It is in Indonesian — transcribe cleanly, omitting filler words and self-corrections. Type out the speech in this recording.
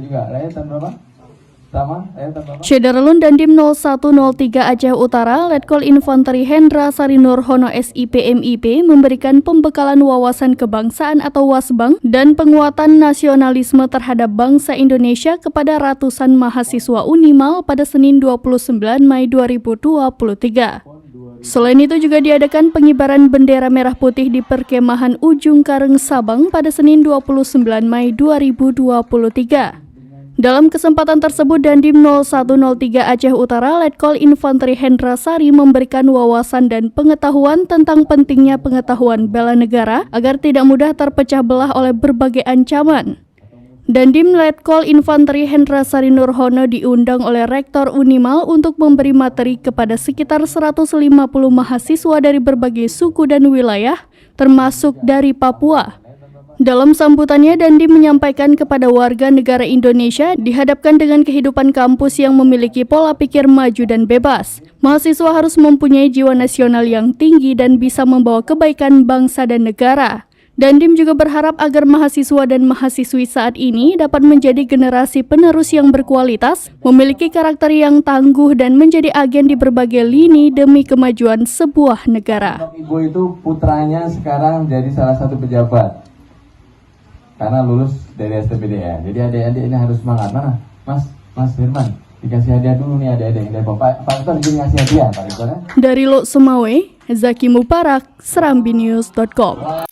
Juga, tahun berapa? Sama, tahun berapa? Syederlun Dandim 0103 Aceh Utara, Letkol Infanteri Hendra Sari Nurhono SIP MIP memberikan pembekalan wawasan kebangsaan atau WASBANG dan penguatan nasionalisme terhadap bangsa Indonesia kepada ratusan mahasiswa Unimal pada Senin 29 Mei 2023. Selain itu juga diadakan pengibaran bendera merah putih di perkemahan Ujung Kareng Sabang pada Senin 29 Mei 2023. Dalam kesempatan tersebut, Dandim 0103 Aceh Utara, Letkol Infanteri Hendra Sari memberikan wawasan dan pengetahuan tentang pentingnya pengetahuan bela negara agar tidak mudah terpecah belah oleh berbagai ancaman. Dandim Letkol Infanteri Hendra Sari Nurhono diundang oleh Rektor Unimal untuk memberi materi kepada sekitar 150 mahasiswa dari berbagai suku dan wilayah, termasuk dari Papua. Dalam sambutannya, Dandim menyampaikan kepada warga negara Indonesia dihadapkan dengan kehidupan kampus yang memiliki pola pikir maju dan bebas. Mahasiswa harus mempunyai jiwa nasional yang tinggi dan bisa membawa kebaikan bangsa dan negara. Dandim juga berharap agar mahasiswa dan mahasiswi saat ini dapat menjadi generasi penerus yang berkualitas, memiliki karakter yang tangguh dan menjadi agen di berbagai lini demi kemajuan sebuah negara. Ibu itu putranya sekarang jadi salah satu pejabat karena lulus dari STPDN. Jadi adik-adik ini harus semangat. Mana Mas Firman, dikasih hadiah dulu nih adik-adik dari Pak Rektor, izin ngasih hadiah Pak Rektor. Dari Lok Semawe, Zaki Mubarak, serambinews.com.